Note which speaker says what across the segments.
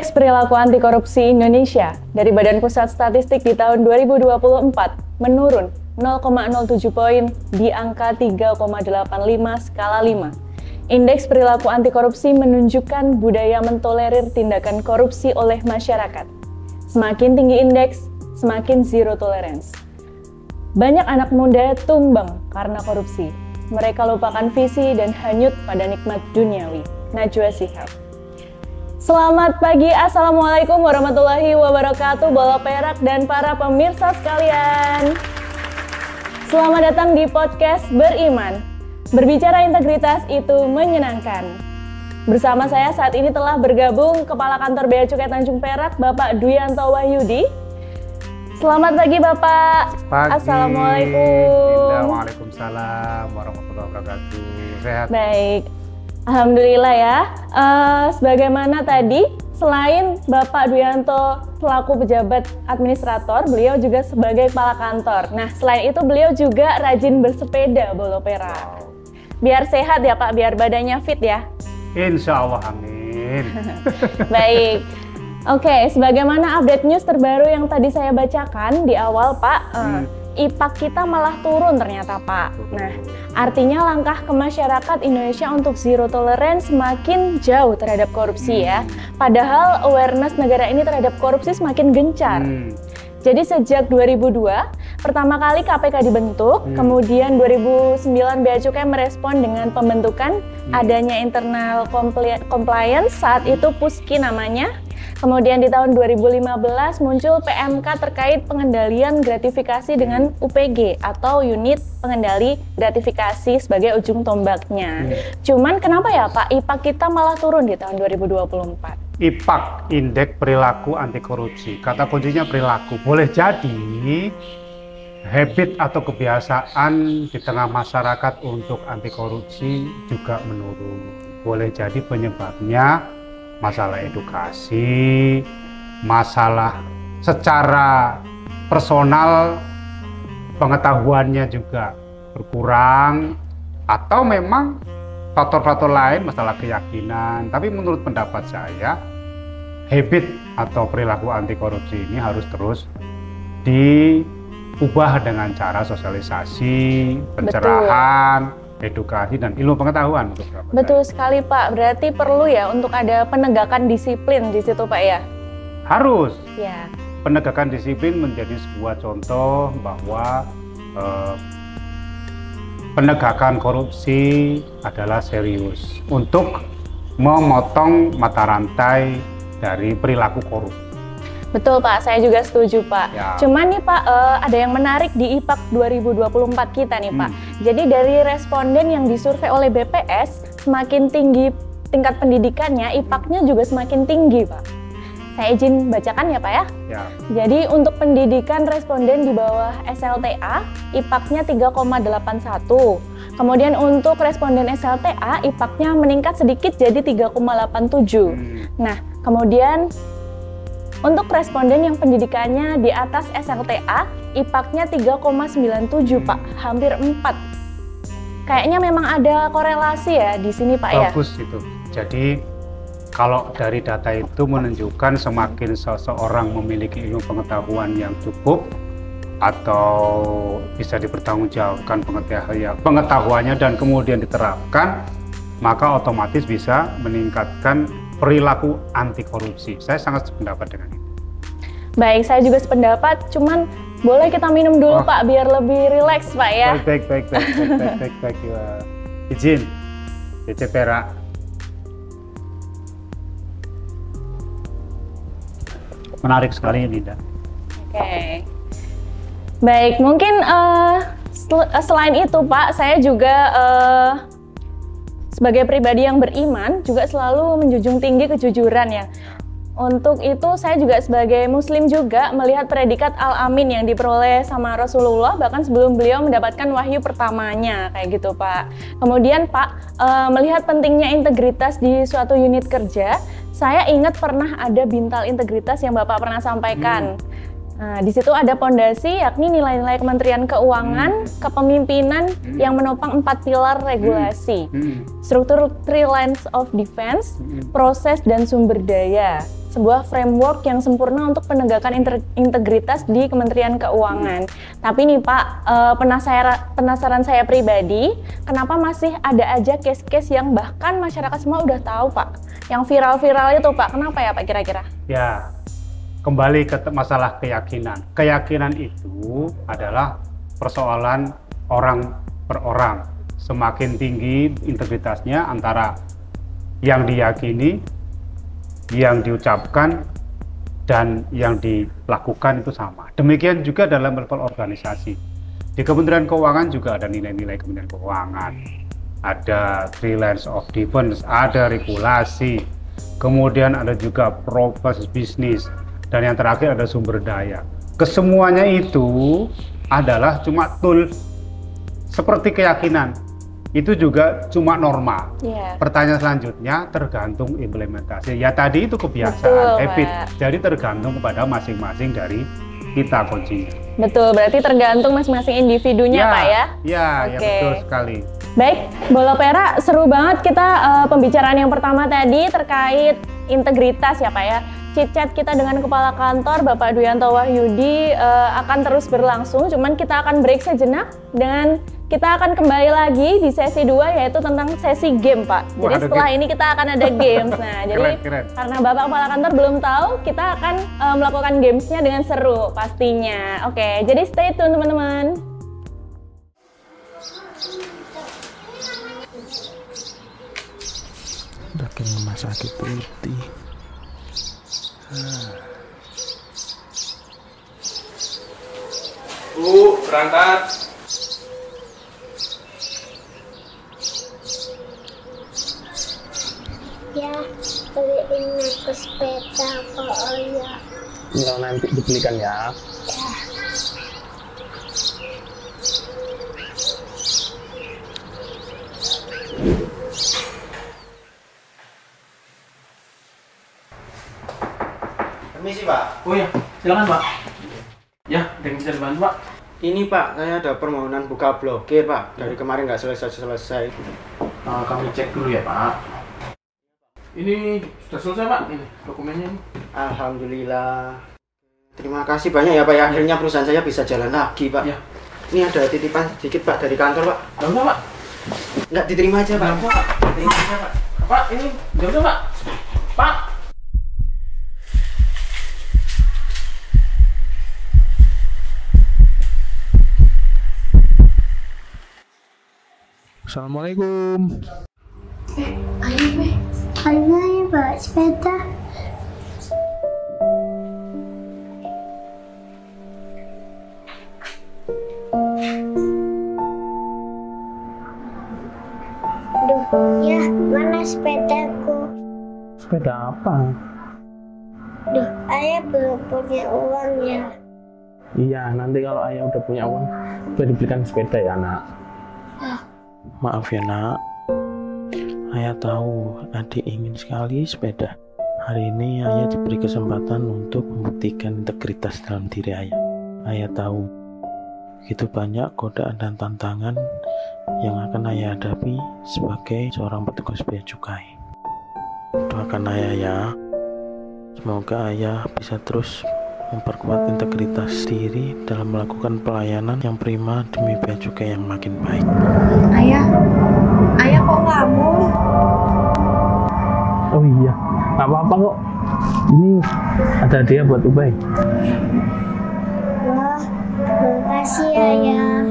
Speaker 1: Indeks Perilaku Anti Korupsi Indonesia dari Badan Pusat Statistik di tahun 2024 menurun 0,07 poin di angka 3,85 skala 5. Indeks Perilaku Anti Korupsi menunjukkan budaya mentolerir tindakan korupsi oleh masyarakat. Semakin tinggi indeks, semakin zero tolerance. Banyak anak muda tumbang karena korupsi. Mereka lupakan visi dan hanyut pada nikmat duniawi. Najwa Shihab. Selamat pagi, Assalamualaikum warahmatullahi wabarakatuh, bola perak dan para pemirsa sekalian. Selamat datang di podcast Beriman. Berbicara integritas itu menyenangkan. Bersama saya saat ini telah bergabung Kepala Kantor Bea Cukai Tanjung Perak, Bapak Duyanto Wahyudi. Selamat pagi Bapak.
Speaker 2: Pagi.
Speaker 1: Assalamualaikum.
Speaker 2: Waalaikumsalam warahmatullahi wabarakatuh. Sehat?
Speaker 1: Baik. Alhamdulillah ya. Sebagaimana tadi, selain Bapak Duyanto selaku pejabat administrator, beliau juga sebagai kepala kantor. Nah, selain itu beliau juga rajin bersepeda Bolo Perak. Biar sehat ya Pak, biar badannya fit ya.
Speaker 2: Insya Allah, amin.
Speaker 1: Baik. Oke, sebagaimana update news terbaru yang tadi saya bacakan di awal Pak, IPAK kita malah turun ternyata Pak. Nah, artinya langkah ke masyarakat Indonesia untuk zero tolerance semakin jauh terhadap korupsi ya. Padahal awareness negara ini terhadap korupsi semakin gencar. Jadi sejak 2002, pertama kali KPK dibentuk, kemudian 2009 Bea Cukai merespon dengan pembentukan adanya internal compliance, saat itu PUSKI namanya. Kemudian di tahun 2015 muncul PMK terkait pengendalian gratifikasi dengan UPG atau Unit Pengendali Gratifikasi sebagai ujung tombaknya. Cuman kenapa ya Pak IPAK kita malah turun di tahun 2024?
Speaker 2: IPAK, Indeks Perilaku Anti Korupsi. Kata kuncinya perilaku. Boleh jadi habit atau kebiasaan di tengah masyarakat untuk anti korupsi juga menurun. Boleh jadi penyebabnya masalah edukasi, masalah secara personal pengetahuannya juga berkurang, atau memang faktor-faktor lain, masalah keyakinan. Tapi menurut pendapat saya, habit atau perilaku anti korupsi ini harus terus diubah dengan cara sosialisasi, pencerahan, edukasi dan ilmu pengetahuan untuk Bapak.
Speaker 1: Betul sekali Pak, berarti perlu ya untuk ada penegakan disiplin di situ Pak ya?
Speaker 2: Harus.
Speaker 1: Ya.
Speaker 2: Penegakan disiplin menjadi sebuah contoh bahwa penegakan korupsi adalah serius untuk memotong mata rantai dari perilaku korup.
Speaker 1: Betul Pak, saya juga setuju Pak.
Speaker 2: Ya.
Speaker 1: Cuman nih Pak, ada yang menarik di IPAK 2024 kita nih Pak. Jadi dari responden yang disurvei oleh BPS, semakin tinggi tingkat pendidikannya, IPAK-nya juga semakin tinggi Pak. Saya izin bacakan ya Pak ya.
Speaker 2: Ya.
Speaker 1: Jadi untuk pendidikan responden di bawah SLTA, IPAK-nya 3,81. Kemudian untuk responden SLTA, IPAK-nya meningkat sedikit jadi 3,87. Nah, kemudian untuk responden yang pendidikannya di atas SLTA, IPAK-nya 3,97 Pak, hampir 4. Kayaknya memang ada korelasi ya di sini Pak ya?
Speaker 2: Bagus itu. Jadi kalau dari data itu menunjukkan semakin seseorang memiliki ilmu pengetahuan yang cukup atau bisa dipertanggungjawabkan pengetahuannya dan kemudian diterapkan, maka otomatis bisa meningkatkan perilaku anti korupsi. Saya sangat sependapat dengan itu.
Speaker 1: Baik, saya juga sependapat. Cuman boleh kita minum dulu Pak, biar lebih rileks Pak ya.
Speaker 2: Baik. Ya. Izin, BC Perak. Menarik sekali ini, Linda.
Speaker 1: Oke. Baik, mungkin selain itu Pak, saya juga sebagai pribadi yang beriman juga selalu menjunjung tinggi kejujuran ya. Untuk itu saya juga sebagai muslim juga melihat predikat Al-Amin yang diperoleh sama Rasulullah bahkan sebelum beliau mendapatkan wahyu pertamanya kayak gitu Pak. Kemudian Pak, melihat pentingnya integritas di suatu unit kerja, saya ingat pernah ada bintal integritas yang Bapak pernah sampaikan. Nah, di situ ada pondasi yakni nilai-nilai Kementerian Keuangan, kepemimpinan yang menopang 4 pilar regulasi, struktur 3 lines of defense, proses dan sumber daya, sebuah framework yang sempurna untuk penegakan integritas di Kementerian Keuangan. Tapi nih Pak, penasaran saya pribadi, kenapa masih ada aja case-case yang bahkan masyarakat semua udah tahu Pak? Yang viral-viral itu Pak, kenapa ya Pak kira-kira?
Speaker 2: Ya, kembali ke masalah keyakinan. Keyakinan itu adalah persoalan orang per orang. Semakin tinggi integritasnya antara yang diyakini, yang diucapkan, dan yang dilakukan itu sama. Demikian juga dalam level organisasi. Di Kementerian Keuangan juga ada nilai-nilai Kementerian Keuangan. Ada three lines of defense, ada regulasi, kemudian ada juga proses bisnis, dan yang terakhir ada sumber daya. Kesemuanya itu adalah cuma tool seperti keyakinan. Itu juga cuma norma. Pertanyaan selanjutnya tergantung implementasi. Ya tadi itu kebiasaan, habit. Jadi tergantung kepada masing-masing dari kita kuncinya.
Speaker 1: Betul, berarti tergantung masing-masing individunya Pak ya?
Speaker 2: Ya, ya betul sekali.
Speaker 1: Baik, Bola Pera, seru banget kita pembicaraan yang pertama tadi terkait integritas ya Pak ya. Chit-chat kita dengan Kepala Kantor Bapak Duyanto Wahyudi akan terus berlangsung, cuman kita akan break sejenak dengan kita akan kembali lagi di sesi 2 yaitu tentang sesi game Pak. Jadi setelah ini kita akan ada games. Nah, jadi karena Bapak Kepala Kantor belum tahu, kita akan melakukan gamesnya dengan seru pastinya. Oke, jadi stay tune teman-teman.
Speaker 3: Makin sakit putih.
Speaker 4: Bu, berangkat.
Speaker 5: Ya, beliin aku sepeda kok ya.
Speaker 3: Tinggal nanti dibelikan ya.
Speaker 4: Permisi Pak.
Speaker 6: Oh ya, silakan Pak. Ya, ada yang bisa dibantu Pak?
Speaker 4: Ini Pak, saya ada permohonan buka blokir Pak. Dari kemarin nggak selesai.
Speaker 6: Kami cek dulu ya Pak. Ini sudah selesai Pak, ini dokumennya ini.
Speaker 4: Alhamdulillah. Terima kasih banyak ya Pak ya. Akhirnya perusahaan saya bisa jalan lagi Pak.
Speaker 6: Ya.
Speaker 4: Ini ada titipan sedikit Pak dari kantor Pak.
Speaker 6: Nggak usah Pak.
Speaker 4: Nggak diterima aja Pak.
Speaker 6: Nggak usah Pak. Diterima aja Pak. Pak, ini nggak usah Pak. Pak.
Speaker 3: Assalamualaikum.
Speaker 5: Ayo ya bawa sepeda. Duh, ya mana sepedaku?
Speaker 3: Sepeda apa?
Speaker 5: Duh, ayah belum punya uang ya.
Speaker 3: Iya, nanti kalau ayah udah punya uang, udah dibelikan sepeda ya nak. Maaf ya nak. Ayah tahu adik ingin sekali sepeda. Hari ini ayah diberi kesempatan untuk membuktikan integritas dalam diri ayah. Ayah tahu begitu banyak godaan dan tantangan yang akan ayah hadapi sebagai seorang petugas bea cukai. Doakan ayah ya. Semoga ayah bisa terus memperkuat integritas diri dalam melakukan pelayanan yang prima demi bea cukai yang makin baik.
Speaker 5: Ayah kok ngelamun?
Speaker 3: Oh iya, nggak apa-apa kok. Ini ada hadiah buat Ubay.
Speaker 5: Wah, makasih ayah.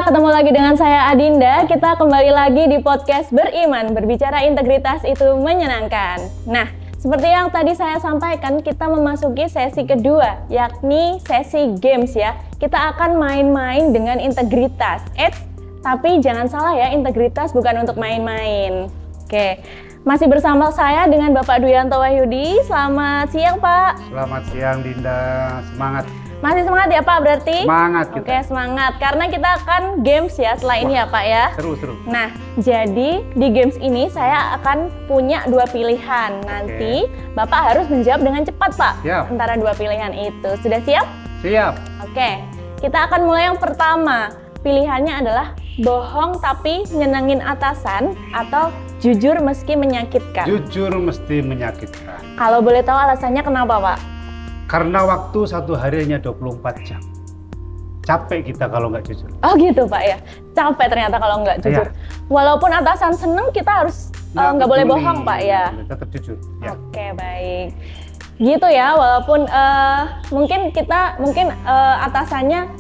Speaker 1: Ketemu lagi dengan saya Adinda, kita kembali lagi di podcast Beriman, berbicara integritas itu menyenangkan. Nah, seperti yang tadi saya sampaikan, kita memasuki sesi kedua, yakni sesi games ya. Kita akan main-main dengan integritas. Tapi jangan salah ya, integritas bukan untuk main-main. Oke, masih bersama saya dengan Bapak Duyanto Wahyudi. Selamat siang Pak.
Speaker 2: Selamat siang Dinda, semangat.
Speaker 1: Masih semangat ya Pak berarti?
Speaker 2: Semangat kita.
Speaker 1: Oke, semangat. Karena kita akan games ya setelah ini ya Pak ya.
Speaker 2: Seru.
Speaker 1: Nah, jadi di games ini saya akan punya 2 pilihan. Nanti Bapak harus menjawab dengan cepat Pak.
Speaker 2: Siap.
Speaker 1: Antara 2 pilihan itu. Sudah siap?
Speaker 2: Siap.
Speaker 1: Oke, kita akan mulai yang pertama. Pilihannya adalah bohong tapi nyenengin atasan atau jujur meski menyakitkan.
Speaker 2: Jujur mesti menyakitkan.
Speaker 1: Kalau boleh tahu alasannya kenapa Pak?
Speaker 2: Karena waktu satu hari hanya 24 jam. Capek kita kalau nggak jujur.
Speaker 1: Oh gitu Pak ya, capek ternyata kalau nggak jujur.
Speaker 2: Iya.
Speaker 1: Walaupun atasan seneng, kita harus nggak boleh
Speaker 2: peduli,
Speaker 1: bohong Pak ya.
Speaker 2: Tetap jujur. Ya.
Speaker 1: Oke baik, gitu ya. Walaupun mungkin atasannya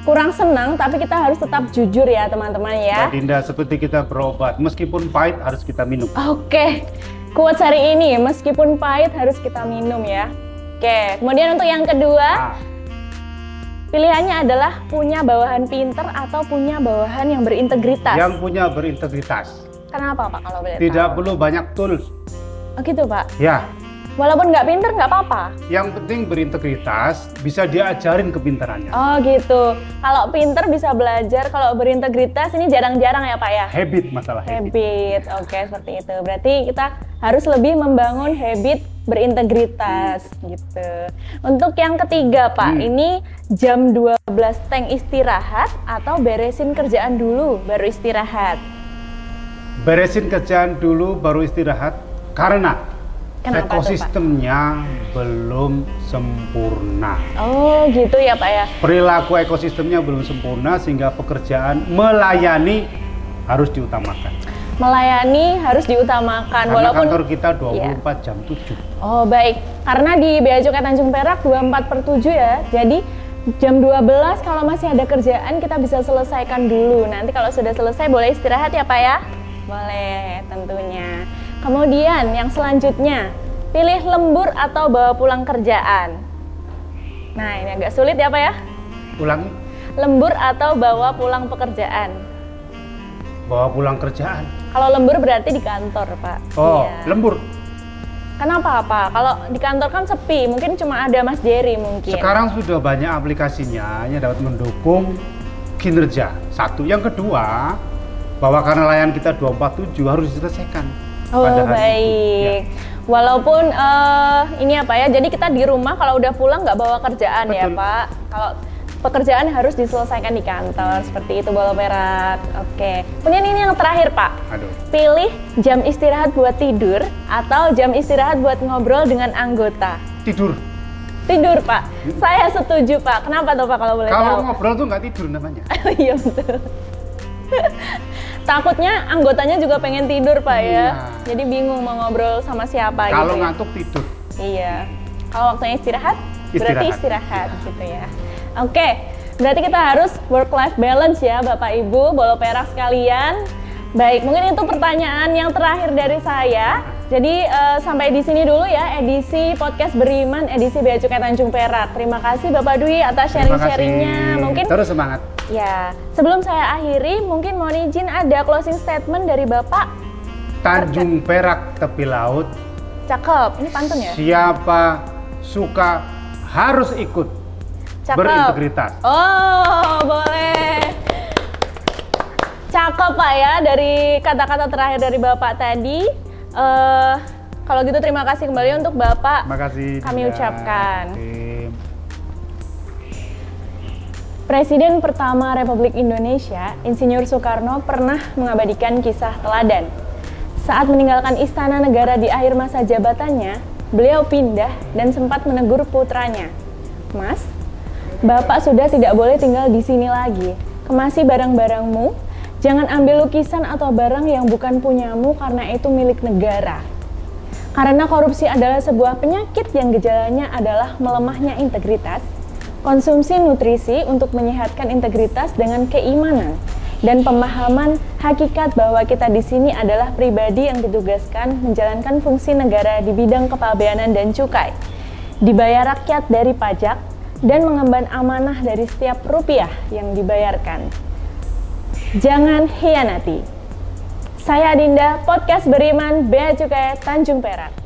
Speaker 1: kurang senang, tapi kita harus tetap jujur ya teman-teman ya.
Speaker 2: Mbak Dinda, seperti kita berobat, meskipun pahit harus kita minum.
Speaker 1: Oke, quotes hari ini, meskipun pahit harus kita minum ya. Oke, kemudian untuk yang kedua, pilihannya adalah punya bawahan pinter atau punya bawahan yang berintegritas.
Speaker 2: Yang punya berintegritas.
Speaker 1: Kenapa Pak kalau boleh
Speaker 2: Tidak
Speaker 1: tahu?
Speaker 2: perlu banyak tools.
Speaker 1: Oh gitu Pak?
Speaker 2: Ya,
Speaker 1: Walaupun nggak pinter nggak apa-apa?
Speaker 2: yang penting berintegritas, bisa diajarin kepintarannya.
Speaker 1: Oh gitu, kalau pinter bisa belajar, kalau berintegritas ini jarang-jarang ya Pak ya?
Speaker 2: Habit, masalah habit.
Speaker 1: Habit, oke seperti itu. Berarti kita harus lebih membangun habit berintegritas gitu. Untuk yang ketiga Pak, ini jam 12 teng istirahat atau beresin kerjaan dulu baru istirahat?
Speaker 2: Beresin kerjaan dulu baru istirahat karena
Speaker 1: Kenapa
Speaker 2: ekosistemnya belum sempurna.
Speaker 1: Oh gitu ya Pak ya?
Speaker 2: Perilaku ekosistemnya belum sempurna sehingga pekerjaan melayani harus diutamakan.
Speaker 1: Melayani harus diutamakan
Speaker 2: Karena
Speaker 1: walaupun
Speaker 2: kantor kita 24 jam 7.
Speaker 1: Oh baik, karena di Bea Cukai Tanjung Perak 24/7 ya. Jadi jam 12 kalau masih ada kerjaan kita bisa selesaikan dulu. Nanti kalau sudah selesai boleh istirahat ya Pak ya? Boleh tentunya. Kemudian yang selanjutnya, pilih lembur atau bawa pulang kerjaan. Nah ini agak sulit ya Pak ya?
Speaker 2: Ulangi,
Speaker 1: Lembur atau bawa pulang pekerjaan.
Speaker 2: bawa pulang kerjaan.
Speaker 1: Kalau lembur berarti di kantor Pak.
Speaker 2: Oh,
Speaker 1: Iya.
Speaker 2: lembur.
Speaker 1: Kenapa Pak? Kalau di kantor kan sepi, mungkin cuma ada Mas Jerry mungkin.
Speaker 2: Sekarang sudah banyak aplikasinya yang dapat mendukung kinerja. Satu, yang kedua, bahwa karena layanan kita 24/7 harus diselesaikan.
Speaker 1: Oh
Speaker 2: pada hari itu.
Speaker 1: baik.
Speaker 2: Ya.
Speaker 1: Walaupun ini apa ya, jadi kita di rumah kalau udah pulang nggak bawa kerjaan ya
Speaker 2: Betul.
Speaker 1: Pak. Kalau pekerjaan harus diselesaikan di kantor, seperti itu Bolo Perak. Oke. Kemudian ini yang terakhir Pak.
Speaker 2: Aduh.
Speaker 1: Pilih jam istirahat buat tidur atau jam istirahat buat ngobrol dengan anggota.
Speaker 2: Tidur.
Speaker 1: Tidur Pak. Saya setuju Pak. Kenapa tuh Pak kalau boleh
Speaker 2: Kalau
Speaker 1: tahu?
Speaker 2: ngobrol tuh nggak tidur namanya.
Speaker 1: Iya betul. Takutnya anggotanya juga pengen tidur Pak ya.
Speaker 2: Iya.
Speaker 1: Jadi bingung mau ngobrol sama siapa
Speaker 2: Kalau
Speaker 1: gitu ya.
Speaker 2: ngantuk tidur.
Speaker 1: Iya. Kalau waktunya istirahat, berarti istirahat gitu ya. Oke, berarti kita harus work-life balance ya Bapak Ibu, Bolo Perak sekalian. Baik, mungkin itu pertanyaan yang terakhir dari saya. Jadi sampai di sini dulu ya edisi podcast Beriman edisi Bea Cukai Tanjung Perak. Terima kasih Bapak Dwi atas sharing-sharingnya. Mungkin
Speaker 2: terus semangat.
Speaker 1: ya, sebelum saya akhiri, mungkin mohon izin ada closing statement dari Bapak.
Speaker 2: Tanjung Perak tepi laut.
Speaker 1: Cakep, ini pantun ya?
Speaker 2: Siapa suka harus ikut.
Speaker 1: Cakep.
Speaker 2: Berintegritas.
Speaker 1: Oh, boleh. Cakep Pak ya dari kata-kata terakhir dari Bapak tadi. Kalau gitu terima kasih kembali untuk Bapak.
Speaker 2: Terima kasih.
Speaker 1: Kami
Speaker 2: Dinda.
Speaker 1: ucapkan.
Speaker 2: Oke.
Speaker 1: Presiden pertama Republik Indonesia, Insinyur Soekarno pernah mengabadikan kisah teladan. Saat meninggalkan Istana Negara di akhir masa jabatannya, beliau pindah dan sempat menegur putranya. Mas, Bapak sudah tidak boleh tinggal di sini lagi. Kemasi barang-barangmu, jangan ambil lukisan atau barang yang bukan punyamu karena itu milik negara. Karena korupsi adalah sebuah penyakit yang gejalanya adalah melemahnya integritas, konsumsi nutrisi untuk menyehatkan integritas dengan keimanan dan pemahaman hakikat bahwa kita di sini adalah pribadi yang ditugaskan menjalankan fungsi negara di bidang kepabeanan dan cukai, dibayar rakyat dari pajak, dan mengemban amanah dari setiap rupiah yang dibayarkan. Jangan hianati. Saya Dinda, podcast Beriman Bea Cukai Tanjung Perak.